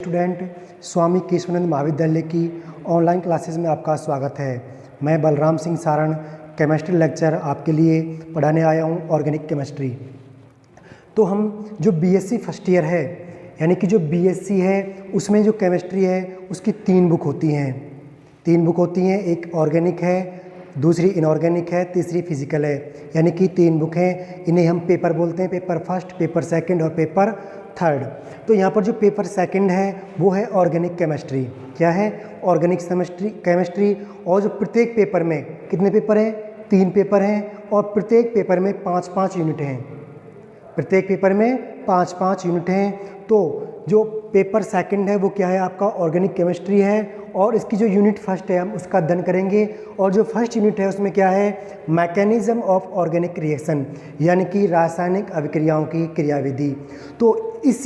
Student स्वामी केशवानंद महाविद्यालय की online classes में आपका स्वागत है। मैं बलराम सिंह सारण केमिस्ट्री लेक्चर आपके लिए पढ़ाने आया हूं, ऑर्गेनिक केमिस्ट्री। तो हम जो बीएससी फर्स्ट ईयर है, यानी कि जो बीएससी है उसमें जो केमिस्ट्री है उसकी 3 बुक होती हैं। 3 बुक होती हैं, एक ऑर्गेनिक है, दूसरी इनऑर्गेनिक है, तीसरी फिजिकल है। यानी कि 3 बुक हैं। इन्हें हम पेपर बोलते हैं, पेपर फर्स्ट, पेपर सेकंड और पेपर थर्ड। तो यहाँ पर जो पेपर सेकंड है वो है ऑर्गेनिक केमिस्ट्री। क्या है? Organic chemistry. और जो प्रत्येक पेपर में कितने पेपर हैं? 3 पेपर हैं और प्रत्येक पेपर में 5-5 यूनिट हैं। प्रत्येक पेपर में 5-5 यूनिट हैं। तो जो पेपर सेकंड है वो क्या है? आपका ऑर्गेनिक केमिस्ट्री है। और इसकी जो यूनिट फर्स्ट है हम उसका अध्ययन करेंगे। और जो फर्स्ट यूनिट है उसमें क्या है? मैकेनिज्म ऑफ ऑर्गेनिक रिएक्शन, यानी कि रासायनिक अभिक्रियाओं की क्रियाविधि। तो इस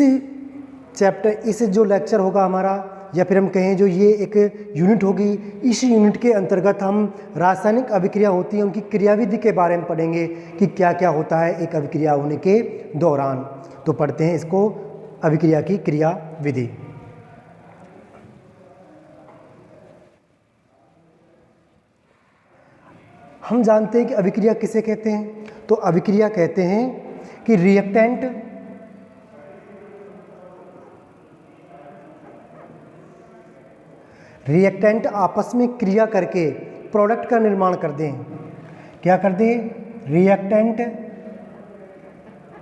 चैप्टर, इस जो लेक्चर होगा हमारा, या फिर हम कहें जो ये एक यूनिट होगी, इस यूनिट के अंतर्गत हम रासायनिक अभिक्रिया होती है उनकी क्रियाविधि के बारे में पढ़ेंगे कि क्या क्या होता है एक अभिक्रिया होने के दौरान। तो पढ़ते हैं इसको, अभिक्रिया की क्रियाविधि। हम जानते हैं कि अभिक्रिया किसे कहते हैं। तो अभिक्रिया कहते हैं कि रिएक्टेंट आपस में क्रिया करके प्रोडक्ट का निर्माण कर दें। क्या कर दें? रिएक्टेंट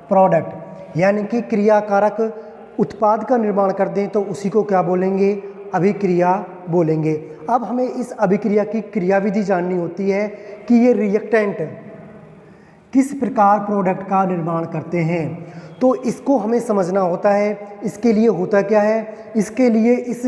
प्रोडक्ट, यानी कि क्रियाकारक उत्पाद का निर्माण कर दें, तो उसी को क्या बोलेंगे? अभिक्रिया बोलेंगे। अब हमें इस अभिक्रिया की क्रियाविधि जाननी होती है कि ये रिएक्टेंट किस प्रकार प्रोडक्ट का निर्माण करते हैं। तो इसको हमें समझना होता है। इसके लिए होता क्या है? इसके लिए इस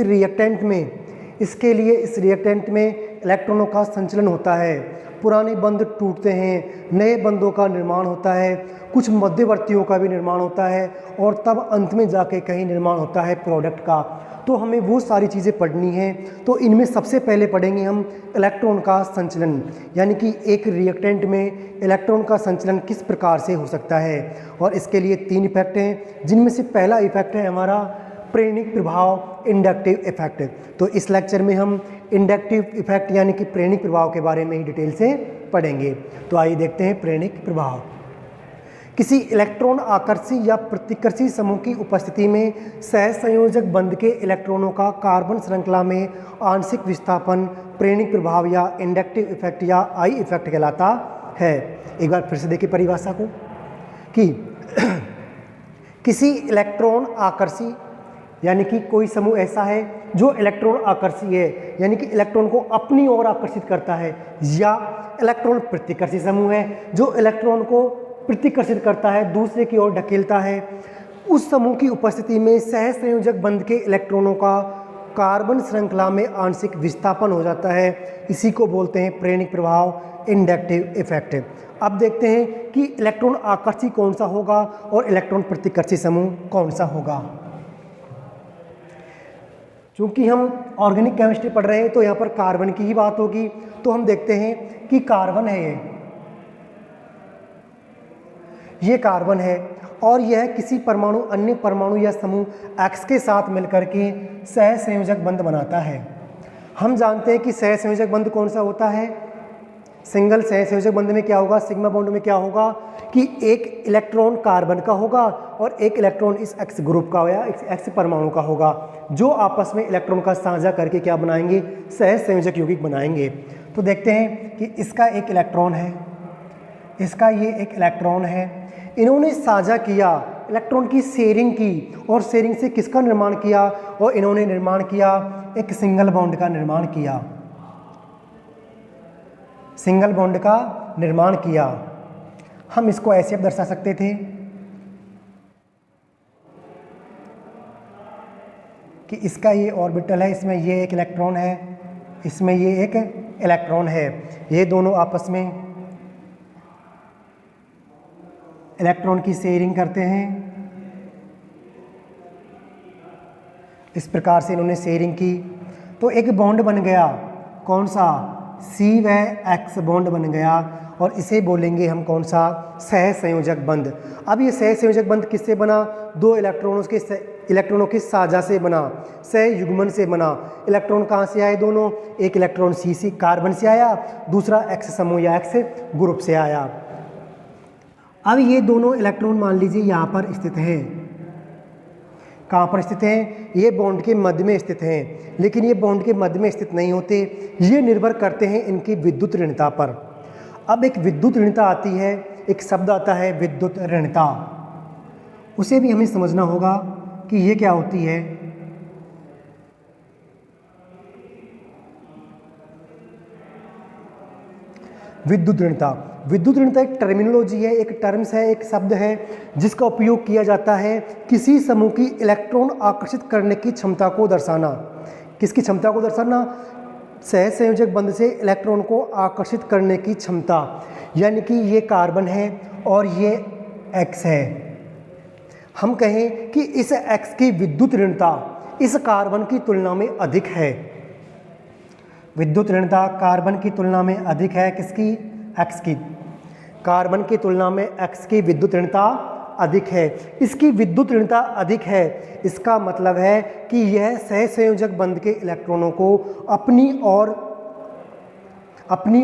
रिएक्टेंट में इलेक्ट्रॉनों का संचलन होता है। पुराने बंध टूटते हैं, नए बंधों का निर्माण होता है, कुछ मध्यवर्तियों का भी निर्माण होता है और तब अंत में जाके कहीं निर्माण होता है प्रोडक्ट का। तो हमें वो सारी चीज़ें पढ़नी हैं। तो इनमें सबसे पहले पढ़ेंगे हम इलेक्ट्रॉन का संचलन, यानी कि एक रिएक्टेंट में इलेक्ट्रॉन का संचलन किस प्रकार से हो सकता है। और इसके लिए 3 इफेक्ट हैं, जिनमें से पहला इफेक्ट है हमारा प्रेरणिक प्रभाव, इंडक्टिव इफेक्ट। तो इस लेक्चर में हम इंडक्टिव इफेक्ट यानी कि प्रेरणिक प्रभाव के बारे में ही डिटेल से पढ़ेंगे। तो आइए देखते हैं प्रेरणिक प्रभाव। किसी इलेक्ट्रॉन आकर्षी या प्रतिकर्षी समूह की उपस्थिति में सहसंयोजक बंध के इलेक्ट्रॉनों का कार्बन श्रृंखला में आंशिक विस्थापन प्रेरणिक प्रभाव या इंडक्टिव इफेक्ट या आई इफेक्ट कहलाता है। एक बार फिर से देखिए परिभाषा को कि किसी इलेक्ट्रॉन आकर्षी, यानी कि कोई समूह ऐसा है जो इलेक्ट्रॉन आकर्षी है, यानी कि इलेक्ट्रॉन को अपनी ओर आकर्षित करता है, या इलेक्ट्रॉन प्रतिकर्षी समूह है जो इलेक्ट्रॉन को प्रतिकर्षित करता है, दूसरे की ओर ढकेलता है। उस समूह की उपस्थिति में सहसंयोजक बंध के इलेक्ट्रॉनों का कार्बन श्रृंखला में आंशिक विस्थापन हो जाता है। इसी को बोलते हैं प्रेरणिक प्रभाव, इंडक्टिव इफेक्ट। अब देखते हैं कि इलेक्ट्रॉन आकर्षी कौन सा होगा और इलेक्ट्रॉन प्रतिकर्षी समूह कौन सा होगा। चूंकि हम ऑर्गेनिक केमिस्ट्री पढ़ रहे हैं तो यहाँ पर कार्बन की ही बात होगी। तो हम देखते हैं कि कार्बन है, ये कार्बन है और यह किसी परमाणु अन्य परमाणु या समूह X के साथ मिलकर के सहसंयोजक बंध बनाता है। हम जानते हैं कि सहसंयोजक बंध कौन सा होता है। सिंगल सहसंयोजक बंध में क्या होगा? सिग्मा बॉन्ड में क्या होगा कि एक इलेक्ट्रॉन कार्बन का होगा और एक इलेक्ट्रॉन इस X ग्रुप का या X परमाणु का होगा, जो आपस में इलेक्ट्रॉन का साझा करके क्या बनाएंगे? सहसंयोजक यौगिक बनाएंगे। तो देखते हैं कि इसका एक इलेक्ट्रॉन है, इसका ये एक इलेक्ट्रॉन है। इन्होंने साझा किया, इलेक्ट्रॉन की शेयरिंग की, और शेयरिंग से किसका निर्माण किया? और इन्होंने निर्माण किया एक सिंगल बॉन्ड का निर्माण किया, सिंगल बॉन्ड का निर्माण किया। हम इसको ऐसे दर्शा सकते थे कि इसका ये ऑर्बिटल है, इसमें ये एक इलेक्ट्रॉन है, इसमें ये एक इलेक्ट्रॉन है। ये दोनों आपस में इलेक्ट्रॉन की शेयरिंग करते हैं। इस प्रकार से इन्होंने शेयरिंग की तो एक बॉन्ड बन गया। कौन सा? C व X बॉन्ड बन गया। और इसे बोलेंगे हम कौन सा, सहसंयोजक बंध। अब ये सहसंयोजक बंध किससे बना, दो इलेक्ट्रॉनों के साझा से बना, सहयुग्मन से बना। इलेक्ट्रॉन कहाँ से आए दोनों, एक इलेक्ट्रॉन सी कार्बन से आया, दूसरा एक्स समूह या एक्स ग्रुप से आया। अब ये दोनों इलेक्ट्रॉन मान लीजिए यहाँ पर स्थित हैं। कहाँ पर स्थित हैं, ये बॉन्ड के मध्य में स्थित हैं, लेकिन ये बॉन्ड के मध्य में स्थित नहीं होते, ये निर्भर करते हैं इनकी विद्युत ऋणता पर। अब एक विद्युत ऋणता आती है, एक शब्द आता है विद्युत ऋणता, उसे भी हमें समझना होगा कि ये क्या होती है। विद्युत ऋणता एक टर्मिनोलॉजी है, एक टर्म्स है, एक शब्द है जिसका उपयोग किया जाता है किसी समूह की इलेक्ट्रॉन आकर्षित करने की क्षमता को दर्शाना। किसकी क्षमता को दर्शाना, सहसंयोजक बंध से इलेक्ट्रॉन को आकर्षित करने की क्षमता। यानी कि ये कार्बन है और ये एक्स है, हम कहें कि इस एक्स की विद्युत ऋणता इस कार्बन की तुलना में अधिक है। विद्युत ऋणता कार्बन की तुलना में अधिक है, किसकी, एक्स की। कार्बन की तुलना में एक्स की विद्युत ऋणता अधिक है। इसकी विद्युत ऋणता अधिक है, इसका मतलब है कि यह सहसंयोजक बंध के इलेक्ट्रॉनों को अपनी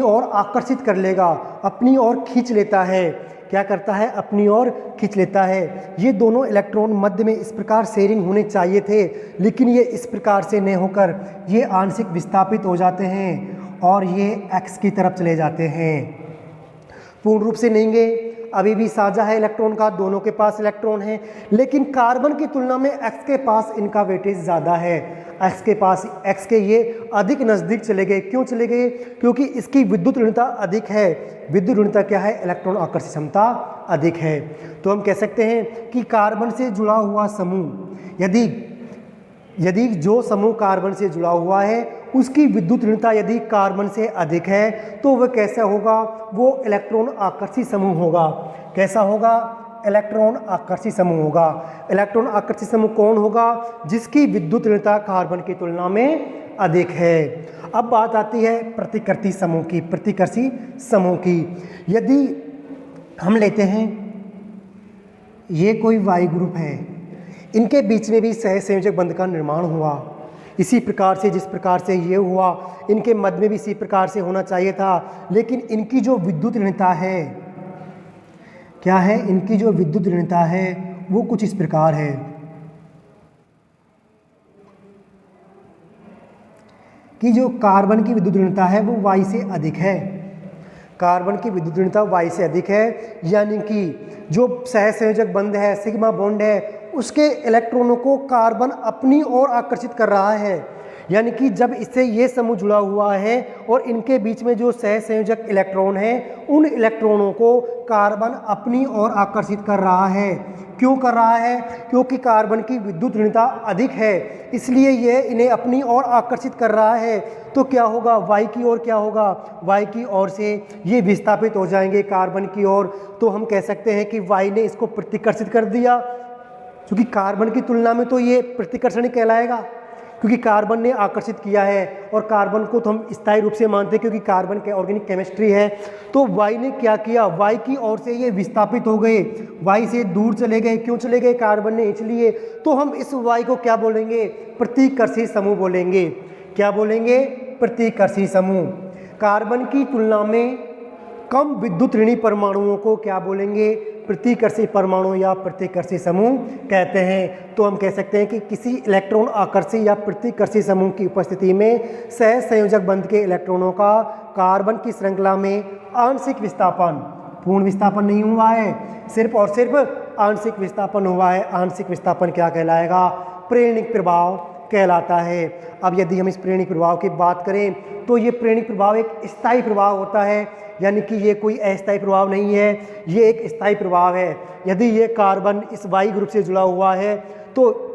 ओर आकर्षित कर लेगा, अपनी ओर खींच लेता है। क्या करता है, अपनी ओर खींच लेता है। ये दोनों इलेक्ट्रॉन मध्य में इस प्रकार शेयरिंग होने चाहिए थे, लेकिन ये इस प्रकार से नहीं होकर ये आंशिक विस्थापित हो जाते हैं और ये एक्स की तरफ चले जाते हैं। पूर्ण रूप से नहीं गए, अभी भी साझा है इलेक्ट्रॉन का, दोनों के पास इलेक्ट्रॉन है, लेकिन कार्बन की तुलना में एक्स के पास इनका वेटेज ज़्यादा है। एक्स के ये अधिक नज़दीक चले गए। क्यों चले गए, क्योंकि इसकी विद्युत ऋणता अधिक है। विद्युत ऋणता क्या है, इलेक्ट्रॉन आकर्षण क्षमता अधिक है। तो हम कह सकते हैं कि कार्बन से जुड़ा हुआ समूह, यदि जो समूह कार्बन से जुड़ा हुआ है उसकी विद्युत ऋणता यदि कार्बन से अधिक है तो वह कैसा होगा, वो इलेक्ट्रॉन आकर्षी समूह होगा। कैसा होगा, इलेक्ट्रॉन आकर्षी समूह होगा। इलेक्ट्रॉन आकर्षी समूह कौन होगा, जिसकी विद्युत ऋणता कार्बन की तुलना में अधिक है। अब बात आती है प्रतिकर्षी समूह की। यदि हम लेते हैं ये कोई वाई ग्रुप है, इनके बीच में भी सहसंयोजक बंध का निर्माण हुआ इसी प्रकार से जिस प्रकार से ये हुआ, इनके मध्य में भी इसी प्रकार से होना चाहिए था, लेकिन इनकी जो विद्युत ऋणता है, क्या है, इनकी जो विद्युत ऋणता है वो कुछ इस प्रकार है कि जो कार्बन की विद्युत ऋणता है वो वाई से अधिक है। कार्बन की विद्युत ऋणता वाई से अधिक है, यानी कि जो सहसंयोजक बंध है, सिग्मा बॉन्ड है, उसके इलेक्ट्रॉनों को कार्बन अपनी ओर आकर्षित कर रहा है। यानी कि जब इससे ये समूह जुड़ा हुआ है और इनके बीच में जो सहसंयोजक इलेक्ट्रॉन है, उन इलेक्ट्रॉनों को कार्बन अपनी ओर आकर्षित कर रहा है। क्यों कर रहा है, क्योंकि कार्बन की विद्युत ऋणता अधिक है, इसलिए ये इन्हें अपनी ओर आकर्षित कर रहा है। तो क्या होगा, वाई की ओर क्या होगा, वाई की ओर से ये विस्थापित हो जाएंगे कार्बन की ओर। तो हम कह सकते हैं कि वाई ने इसको प्रतिकर्षित कर दिया, क्योंकि कार्बन की तुलना में तो ये प्रतिकर्षण कहलाएगा, क्योंकि कार्बन ने आकर्षित किया है। और कार्बन को तो हम स्थायी रूप से मानते हैं, क्योंकि कार्बन के ऑर्गेनिक केमिस्ट्री है। तो वाई ने क्या किया, वाई की ओर से ये विस्थापित हो गए, वाई से दूर चले गए। क्यों चले गए कार्बन ने, इसलिए। तो हम इस वाई को क्या बोलेंगे, प्रतिकर्षी समूह बोलेंगे। क्या बोलेंगे, प्रतिकर्षी समूह। कार्बन की तुलना में कम विद्युत ऋणी परमाणुओं को क्या बोलेंगे, प्रतिकर्षी परमाणु या प्रतिकर्षी समूह कहते हैं। तो हम कह सकते हैं कि किसी इलेक्ट्रॉन आकर्षी या प्रतिकर्षी समूह की उपस्थिति में सहसंयोजक बंध के इलेक्ट्रॉनों का कार्बन की श्रृंखला में आंशिक विस्थापन, पूर्ण विस्थापन नहीं हुआ है, सिर्फ और सिर्फ आंशिक विस्थापन हुआ है। आंशिक विस्थापन क्या कहलाएगा, प्रेरणिक प्रभाव कहलाता है। अब यदि हम इस प्रेरणिक प्रभाव की बात करें तो ये प्रेरणिक प्रभाव एक स्थायी प्रभाव होता है, यानी कि ये कोई अस्थायी प्रभाव नहीं है, ये एक स्थायी प्रभाव है। यदि ये कार्बन इस वाई ग्रुप से जुड़ा हुआ है तो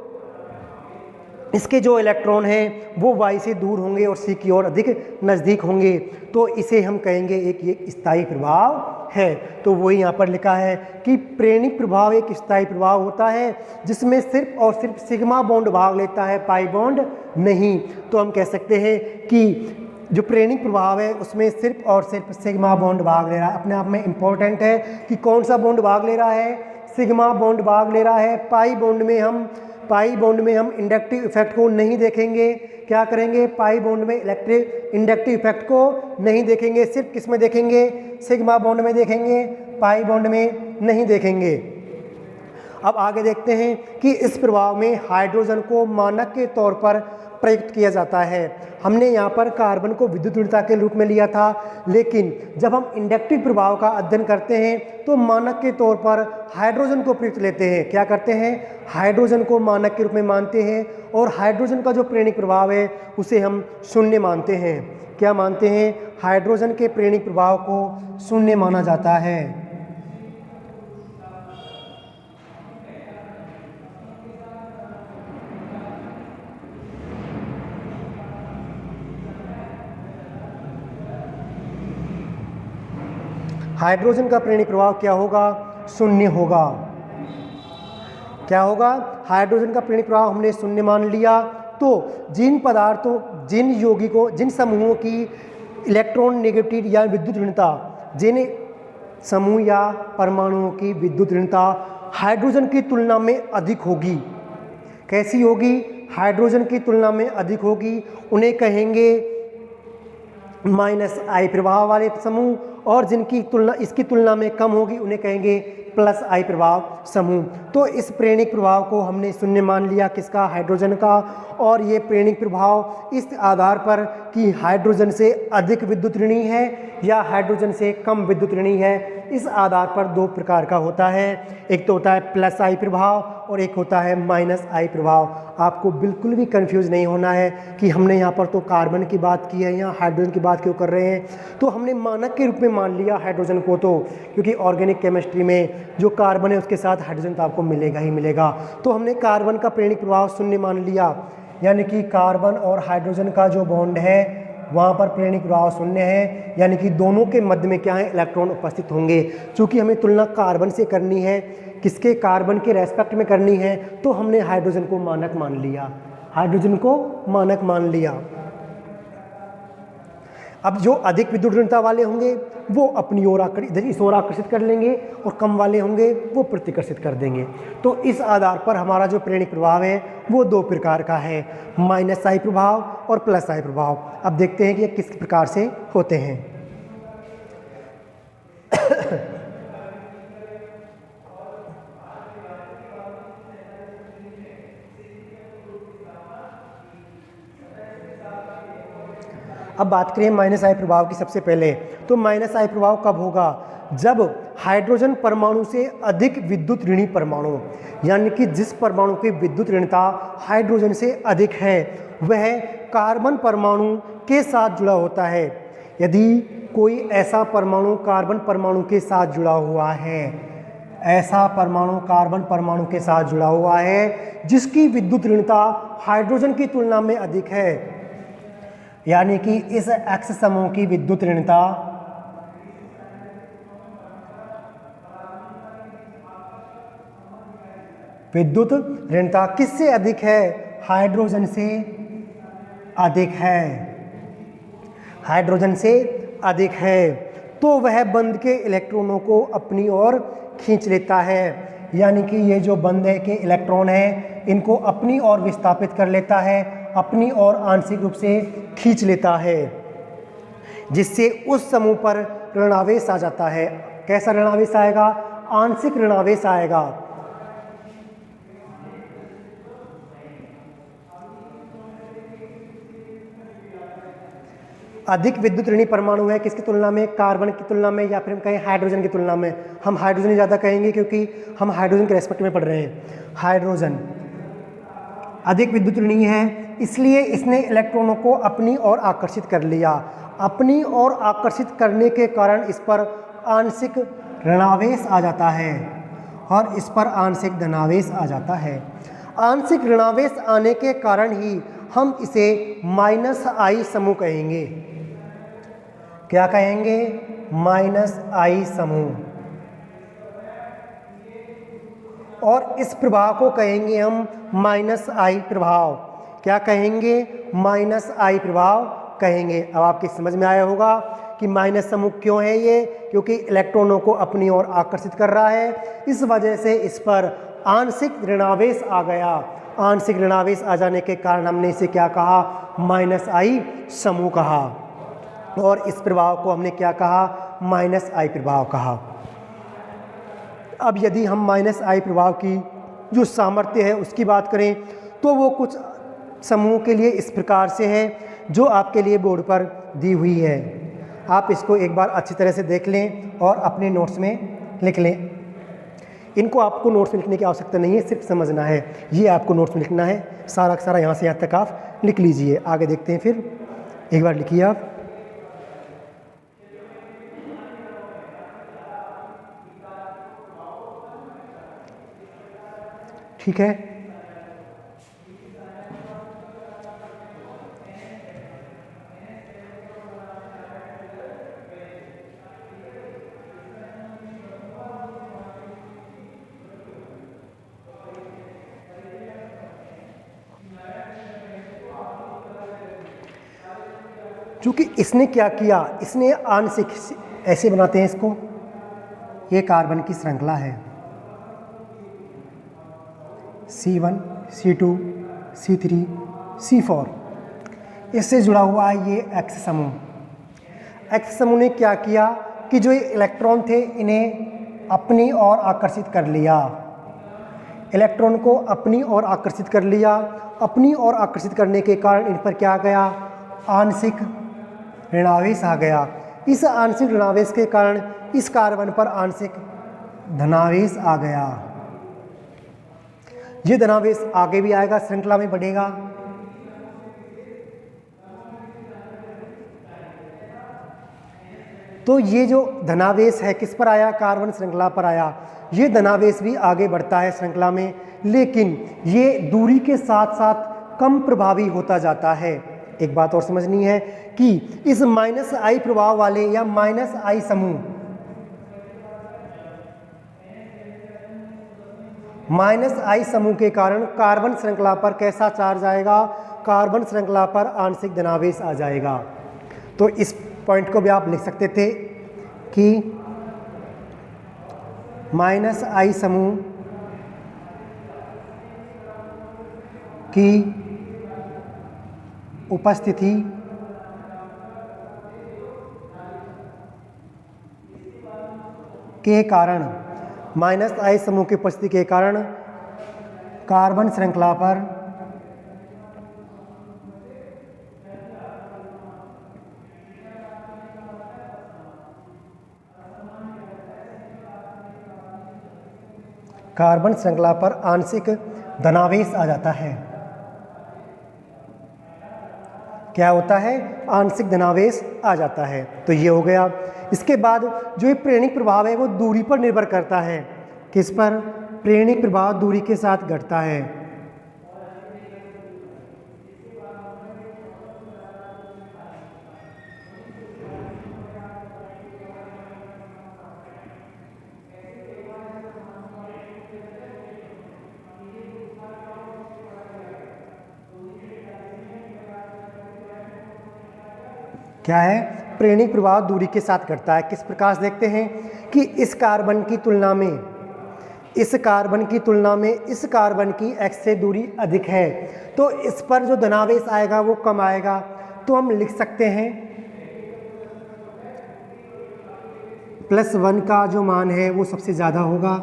इसके जो इलेक्ट्रॉन हैं वो वाई से दूर होंगे और सी की ओर अधिक नज़दीक होंगे। तो इसे हम कहेंगे एक स्थायी प्रभाव है। तो वही यहाँ पर लिखा है कि प्रेरणिक प्रभाव एक स्थायी प्रभाव होता है जिसमें सिर्फ और सिर्फ सिग्मा बॉन्ड भाग लेता है, पाई बॉन्ड नहीं। तो हम कह सकते हैं कि जो प्रेरणिक प्रभाव है उसमें सिर्फ और सिर्फ सिग्मा बॉन्ड भाग ले रहा है। अपने आप में इम्पोर्टेंट है कि कौन सा बॉन्ड भाग ले रहा है, सिग्मा बॉन्ड भाग ले रहा है। पाई बॉन्ड में हम इंडक्टिव इफेक्ट को नहीं देखेंगे। क्या करेंगे, पाई बॉन्ड में इंडक्टिव इफेक्ट को नहीं देखेंगे, सिर्फ किस में देखेंगे, सिग्मा बॉन्ड में देखेंगे, पाई बॉन्ड में नहीं देखेंगे। अब आगे देखते हैं कि इस प्रभाव में हाइड्रोजन को मानक के तौर पर प्रयुक्त किया जाता है। हमने यहाँ पर कार्बन को विद्युत ऋणता के रूप में लिया था, लेकिन जब हम इंडक्टिव प्रभाव का अध्ययन करते हैं तो मानक के तौर पर हाइड्रोजन को प्रयुक्त लेते हैं। क्या करते हैं, हाइड्रोजन को मानक के रूप में मानते हैं और हाइड्रोजन का जो प्रेरणिक प्रभाव है उसे हम शून्य मानते हैं। क्या मानते हैं, हाइड्रोजन के प्रेरणिक प्रभाव को शून्य माना जाता है। हाइड्रोजन का प्रेरणिक प्रभाव क्या होगा, शून्य होगा। क्या होगा, हाइड्रोजन का प्रेरणिक प्रभाव हमने शून्य मान लिया। तो जिन पदार्थों, जिन यौगिकों, जिन समूहों की इलेक्ट्रॉन नेगेटिविटी या विद्युत ऋणता, जिन समूह या परमाणुओं की विद्युत ऋणता हाइड्रोजन की तुलना में अधिक होगी, कैसी होगी, हाइड्रोजन की तुलना में अधिक होगी, उन्हें कहेंगे माइनस आई प्रभाव वाले समूह, और जिनकी तुलना इसकी तुलना में कम होगी उन्हें कहेंगे प्लस आई प्रभाव समूह। तो इस प्रेरणिक प्रभाव को हमने शून्य मान लिया, किसका, हाइड्रोजन का। और ये प्रेरणिक प्रभाव इस आधार पर कि हाइड्रोजन से अधिक विद्युत ऋणी है या हाइड्रोजन से कम विद्युत ऋणी है, इस आधार पर दो प्रकार का होता है। एक तो होता है प्लस आई प्रभाव और एक होता है माइनस आई प्रभाव। आपको बिल्कुल भी कंफ्यूज नहीं होना है कि हमने यहाँ पर तो कार्बन की बात की है, यहाँ हाइड्रोजन की बात क्यों कर रहे हैं। तो हमने मानक के रूप में मान लिया हाइड्रोजन को, तो क्योंकि ऑर्गेनिक केमिस्ट्री में जो कार्बन है उसके साथ हाइड्रोजन तो आपको मिलेगा ही मिलेगा। तो हमने कार्बन का प्रेरणिक प्रभाव शून्य मान लिया, यानी कि कार्बन और हाइड्रोजन का जो बॉन्ड है वहाँ पर प्रेरणिक प्रभाव शून्य है, यानी कि दोनों के मध्य में क्या है, इलेक्ट्रॉन उपस्थित होंगे। चूँकि हमें तुलना कार्बन से करनी है, किसके, कार्बन के रेस्पेक्ट में करनी है, तो हमने हाइड्रोजन को मानक मान लिया, हाइड्रोजन को मानक मान लिया। अब जो अधिक विद्युत ऋणता वाले होंगे वो अपनी ओर इस ओर आकर्षित कर लेंगे और कम वाले होंगे वो प्रतिकर्षित कर देंगे। तो इस आधार पर हमारा जो प्रेरणिक प्रभाव है वो दो प्रकार का है, माइनस आई प्रभाव और प्लस आई प्रभाव। अब देखते हैं कि ये किस प्रकार से होते हैं। अब बात करें माइनस आई प्रभाव की सबसे पहले, तो माइनस आई प्रभाव कब होगा, जब हाइड्रोजन परमाणु से अधिक विद्युत ऋणी परमाणु, यानी कि जिस परमाणु की विद्युत ऋणता हाइड्रोजन से अधिक है वह कार्बन परमाणु के साथ जुड़ा होता है। यदि कोई ऐसा परमाणु कार्बन परमाणु के साथ जुड़ा हुआ है, ऐसा परमाणु कार्बन परमाणु के साथ जुड़ा हुआ है जिसकी विद्युत ऋणता हाइड्रोजन की तुलना में अधिक है, यानी कि इस एक्स समूह की विद्युत ऋणता किससे अधिक है, हाइड्रोजन से अधिक है, हाइड्रोजन से अधिक है, तो वह बंध के इलेक्ट्रॉनों को अपनी ओर खींच लेता है। यानी कि ये जो बंध के इलेक्ट्रॉन है इनको अपनी ओर विस्थापित कर लेता है, अपनी ओर आंशिक रूप से खींच लेता है, जिससे उस समूह पर ऋणावेश आ जाता है। कैसा ऋणावेश आएगा, आंशिक ऋणावेश आएगा। अधिक विद्युत ऋणी परमाणु है किसकी तुलना में, कार्बन की तुलना में, या फिर हम कहें हाइड्रोजन की तुलना में। हम हाइड्रोजन ही ज़्यादा कहेंगे क्योंकि हम हाइड्रोजन के रेस्पेक्ट में पढ़ रहे हैं। हाइड्रोजन अधिक विद्युत ऋणी है, इसलिए इसने इलेक्ट्रॉनों को अपनी ओर आकर्षित कर लिया। अपनी ओर आकर्षित करने के कारण इस पर आंशिक ऋणावेश आ जाता है और इस पर आंशिक धनावेश आ जाता है। आंशिक ऋणावेश आने के कारण ही हम इसे माइनस आई समूह कहेंगे। क्या कहेंगे, माइनस आई समूह। और इस प्रभाव को कहेंगे हम माइनस आई प्रभाव। क्या कहेंगे, माइनस आई प्रभाव। कहेंगे। अब आपकी समझ में आया होगा कि माइनस समूह क्यों है ये, क्योंकि इलेक्ट्रॉनों को अपनी ओर आकर्षित कर रहा है, इस वजह से इस पर आंशिक ऋणावेश आ गया। आंशिक ऋणावेश आ जाने के कारण हमने इसे क्या कहा, माइनस आई समूह कहा, और इस प्रभाव को हमने क्या कहा, माइनस आई प्रभाव कहा। अब यदि हम माइनस आई प्रभाव की जो सामर्थ्य है उसकी बात करें तो वो कुछ समूह के लिए इस प्रकार से है जो आपके लिए बोर्ड पर दी हुई है। आप इसको एक बार अच्छी तरह से देख लें और अपने नोट्स में लिख लें। इनको आपको नोट्स में लिखने की आवश्यकता नहीं है, सिर्फ समझना है। ये आपको नोट्स में लिखना है, सारा सारा यहाँ से यहाँ तक आप लिख लीजिए। आगे देखते हैं, फिर एक बार लिखिए आप। ठीक है, क्योंकि इसने क्या किया, इसने आंशिक, ऐसे बनाते हैं इसको, ये कार्बन की श्रृंखला है C1 C2 C3 C4, इससे जुड़ा हुआ है ये X समूह। X समूह ने क्या किया कि जो ये इलेक्ट्रॉन थे इन्हें अपनी ओर आकर्षित कर लिया, इलेक्ट्रॉन को अपनी ओर आकर्षित कर लिया। अपनी ओर आकर्षित करने के कारण इन पर क्या आ गया, आंशिक ऋणावेश आ गया। इस आंशिक ऋणावेश के कारण इस कार्बन पर आंशिक धनावेश आ गया। ये धनावेश आगे भी आएगा, श्रृंखला में बढ़ेगा। तो ये जो धनावेश है किस पर आया, कार्बन श्रृंखला पर आया। ये धनावेश भी आगे बढ़ता है श्रृंखला में, लेकिन ये दूरी के साथ साथ कम प्रभावी होता जाता है। एक बात और समझनी है कि इस माइनस आई प्रभाव वाले या माइनस आई समूह, माइनस आई समूह के कारण कार्बन श्रृंखला पर कैसा चार्ज आएगा, कार्बन श्रृंखला पर आंशिक धनावेश आ जाएगा। तो इस पॉइंट को भी आप लिख सकते थे कि माइनस आई समूह की उपस्थिति के कारण, माइनस आई समूह की उपस्थिति के कारण कार्बन श्रृंखला पर कार्बन श्रृंखला पर आंशिक धनावेश आ जाता है। क्या होता है, आंशिक धनावेश आ जाता है। तो ये हो गया। इसके बाद जो ये प्रेरणिक प्रभाव है वो दूरी पर निर्भर करता है। किस पर, प्रेरणिक प्रभाव दूरी के साथ घटता है। क्या है, प्रेरणिक प्रभाव दूरी के साथ घटता है। किस प्रकार से देखते हैं कि इस कार्बन की तुलना में, इस कार्बन की तुलना में इस कार्बन की X से दूरी अधिक है, तो इस पर जो धनावेश आएगा वो कम आएगा। तो हम लिख सकते हैं +1 का जो मान है वो सबसे ज़्यादा होगा,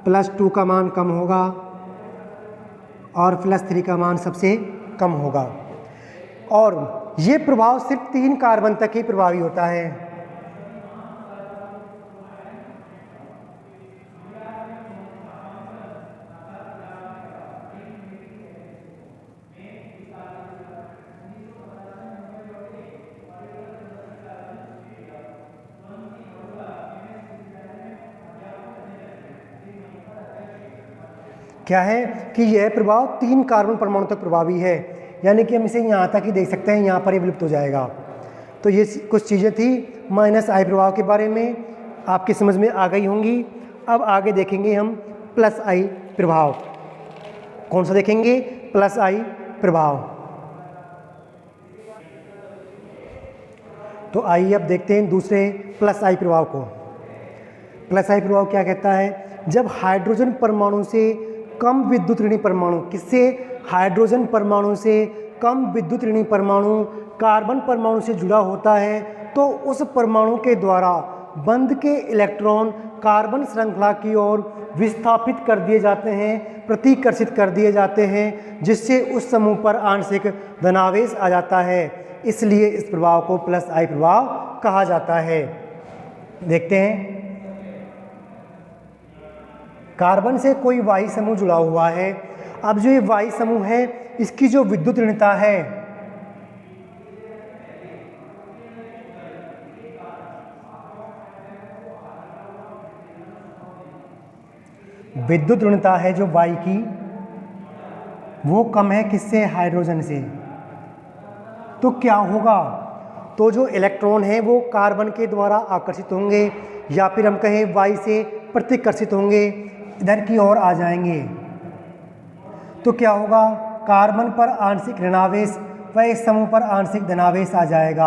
+2 का मान कम होगा और +3 का मान सबसे कम होगा। और ये प्रभाव सिर्फ 3 कार्बन तक ही प्रभावी होता है। क्या है कि यह प्रभाव 3 कार्बन परमाणु तक प्रभावी है, यानी कि हम इसे यहाँ तक ही देख सकते हैं, यहाँ पर ही विलुप्त हो जाएगा। तो ये कुछ चीज़ें थी माइनस आई प्रभाव के बारे में, आपकी समझ में आ गई होंगी। अब आगे देखेंगे हम प्लस आई प्रभाव। कौन सा देखेंगे, प्लस आई प्रभाव। तो आइए अब देखते हैं दूसरे प्लस आई प्रभाव को। प्लस आई प्रभाव क्या कहता है, जब हाइड्रोजन परमाणु से कम विद्युत ऋणी परमाणु, किससे, हाइड्रोजन परमाणु से कम विद्युत ऋणी परमाणु कार्बन परमाणु से जुड़ा होता है, तो उस परमाणु के द्वारा बंध के इलेक्ट्रॉन कार्बन श्रृंखला की ओर विस्थापित कर दिए जाते हैं, प्रतिकर्षित कर दिए जाते हैं, जिससे उस समूह पर आंशिक धनावेश आ जाता है। इसलिए इस प्रभाव को प्लस आई प्रभाव कहा जाता है। देखते हैं, कार्बन से कोई वाई समूह जुड़ा हुआ है। अब जो ये वाई समूह है, इसकी जो विद्युत ऋणता है, विद्युत ऋणता है जो वाई की, वो कम है किससे, हाइड्रोजन से। तो क्या होगा, तो जो इलेक्ट्रॉन है वो कार्बन के द्वारा आकर्षित होंगे, या फिर हम कहें वाई से प्रतिकर्षित होंगे, इधर की ओर आ जाएंगे। तो क्या होगा, कार्बन पर आंशिक ऋणावेश व इस समूह पर आंशिक धनावेश आ जाएगा।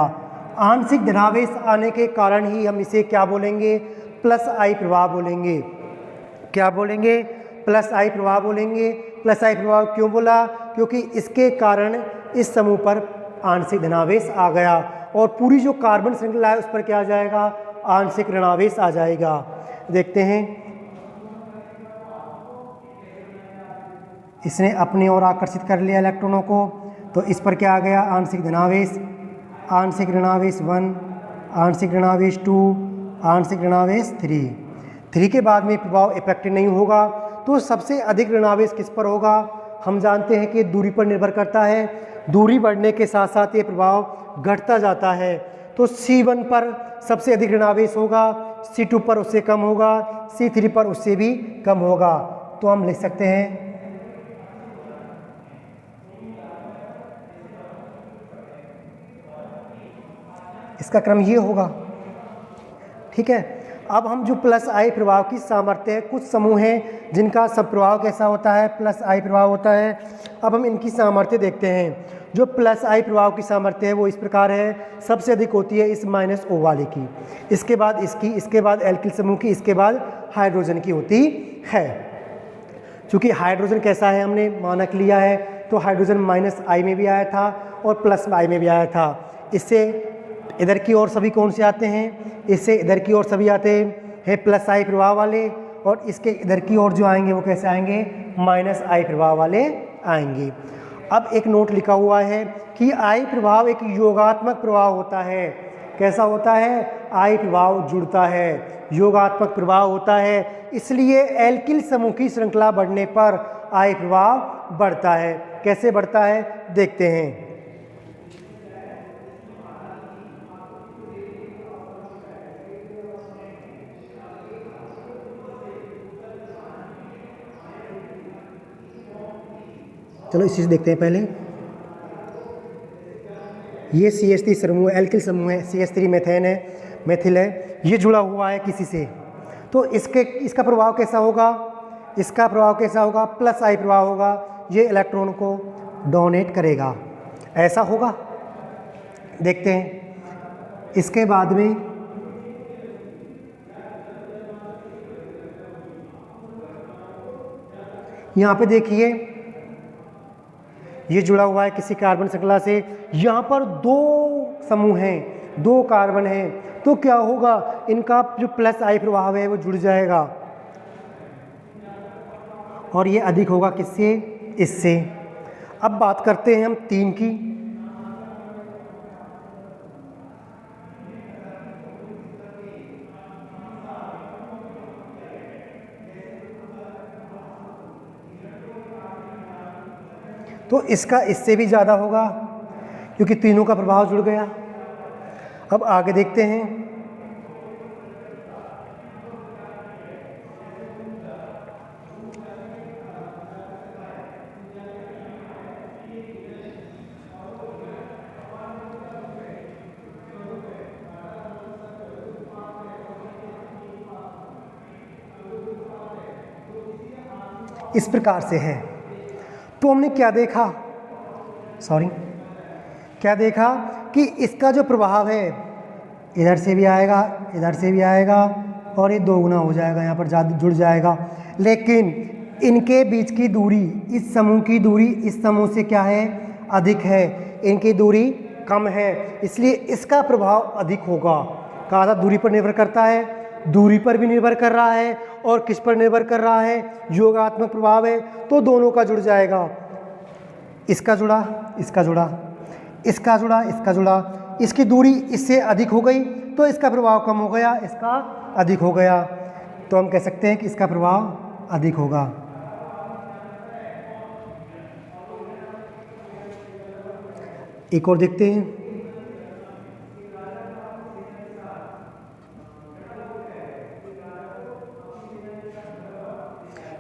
आंशिक धनावेश आने के कारण ही हम इसे क्या बोलेंगे, प्लस आई प्रभाव बोलेंगे। क्या बोलेंगे, प्लस आई प्रभाव बोलेंगे। प्लस आई प्रभाव क्यों बोला, क्योंकि इसके कारण इस समूह पर आंशिक धनावेश आ गया और पूरी जो कार्बन श्रृंखला है उस पर क्या आ जाएगा, आंशिक ऋणावेश आ जाएगा। देखते हैं, इसने अपनी ओर आकर्षित कर लिया इलेक्ट्रॉनों को, तो इस पर क्या आ गया, आंशिक धनावेश, आंशिक ऋणावेश 1, आंशिक ऋणावेश 2, आंशिक ऋणावेश 3 के बाद में प्रभाव इफेक्टिव नहीं होगा। तो सबसे अधिक ऋणावेश किस पर होगा, हम जानते हैं कि दूरी पर निर्भर करता है। दूरी बढ़ने के साथ साथ ये प्रभाव घटता जाता है। तो C1 पर सबसे अधिक ऋणावेश होगा, C2 पर उससे कम होगा, C3 पर उससे भी कम होगा। तो हम लिख सकते हैं इसका क्रम ये होगा। ठीक है, अब हम जो प्लस आई प्रभाव की सामर्थ्य है, कुछ समूह हैं जिनका सब प्रभाव कैसा होता है, प्लस आई प्रभाव होता है। अब हम इनकी सामर्थ्य देखते हैं। जो प्लस आई प्रभाव की सामर्थ्य है वो इस प्रकार है, सबसे अधिक होती है इस -O वाले की, इसके बाद इसकी, इसके बाद एल्किल समूह की, इसके बाद हाइड्रोजन की होती है। चूँकि हाइड्रोजन कैसा है हमने मानक लिया है, तो हाइड्रोजन -I में भी आया था और प्लस I में भी आया था। इससे इधर की ओर सभी कौन से आते हैं, इससे इधर की ओर सभी आते हैं प्लस आई प्रभाव वाले, और इसके इधर की ओर जो आएंगे वो कैसे आएंगे, -I प्रभाव वाले आएंगे। अब एक नोट लिखा हुआ है कि आई प्रभाव एक योगात्मक प्रभाव होता है। कैसा होता है, आई प्रभाव जुड़ता है, योगात्मक प्रभाव होता है। इसलिए एल्किल समूह की श्रृंखला बढ़ने पर आई प्रभाव बढ़ता है। कैसे बढ़ता है देखते हैं। चलो इस चीज़ देखते हैं पहले। ये CH3 समूह एल्किल समूह है, CH3 मेथेन है, मेथिल है, ये जुड़ा हुआ है किसी से। तो इसका प्रभाव कैसा होगा, इसका प्रभाव कैसा होगा, प्लस आई प्रभाव होगा। ये इलेक्ट्रॉन को डोनेट करेगा, ऐसा होगा। देखते हैं इसके बाद में यहाँ पे देखिए, ये जुड़ा हुआ है किसी कार्बन श्रृंखला से। यहाँ पर 2 समूह हैं, 2 कार्बन हैं, तो क्या होगा, इनका जो प्लस आई प्रभाव है वो जुड़ जाएगा और ये अधिक होगा किससे, इससे। अब बात करते हैं हम 3 की। तो इसका इससे भी ज़्यादा होगा क्योंकि तीनों का प्रभाव जुड़ गया। अब आगे देखते हैं। इस प्रकार से है। तो हमने क्या देखा, क्या देखा कि इसका जो प्रभाव है इधर से भी आएगा, इधर से भी आएगा और ये 2 गुना हो जाएगा, यहाँ पर जुड़ जाएगा। लेकिन इनके बीच की दूरी, इस समूह की दूरी इस समूह से क्या है, अधिक है, इनकी दूरी कम है, इसलिए इसका प्रभाव अधिक होगा। कहा था दूरी पर निर्भर करता है, दूरी पर भी निर्भर कर रहा है और किस पर निर्भर कर रहा है, योगात्मक प्रभाव है, तो दोनों का जुड़ जाएगा। इसका जुड़ा, इसका जुड़ा, इसका जुड़ा, इसका जुड़ा, इसकी दूरी इससे अधिक हो गई तो इसका प्रभाव कम हो गया, इसका अधिक हो गया, तो हम कह सकते हैं कि इसका प्रभाव अधिक होगा। एक और देखते हैं।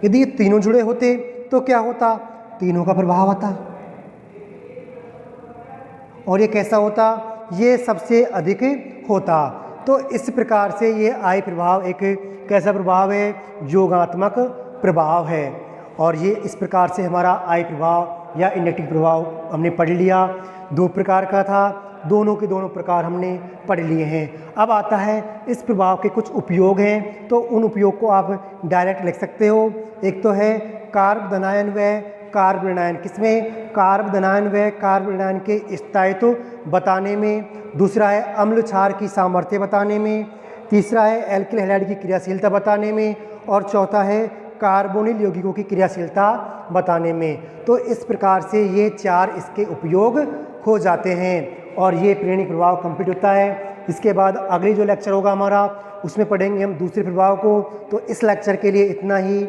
यदि ये तीनों जुड़े होते तो क्या होता, तीनों का प्रभाव आता, और ये कैसा होता, ये सबसे अधिक होता। तो इस प्रकार से ये आई प्रभाव एक कैसा प्रभाव है, योगात्मक प्रभाव है। और ये इस प्रकार से हमारा आई प्रभाव या इंडक्टिव प्रभाव हमने पढ़ लिया। 2 प्रकार का था, दोनों के दोनों प्रकार हमने पढ़ लिए हैं। अब आता है इस प्रभाव के कुछ उपयोग हैं, तो उन उपयोग को आप डायरेक्ट लिख सकते हो। एक तो है कार्ब धनायन व कार्ब ऋणायन, किसमें, कार्ब धनायन व कार्ब ऋणायन के स्थायित्व बताने में। दूसरा है अम्ल क्षार की सामर्थ्य बताने में। तीसरा है एल्किल हैलाइड की क्रियाशीलता बताने में। और चौथा है कार्बोनिल यौगिकों की क्रियाशीलता बताने में। तो इस प्रकार से ये 4 इसके उपयोग हो जाते हैं और ये प्रेरणिक प्रभाव कंप्लीट होता है। इसके बाद अगली जो लेक्चर होगा हमारा, उसमें पढ़ेंगे हम दूसरे प्रभाव को। तो इस लेक्चर के लिए इतना ही।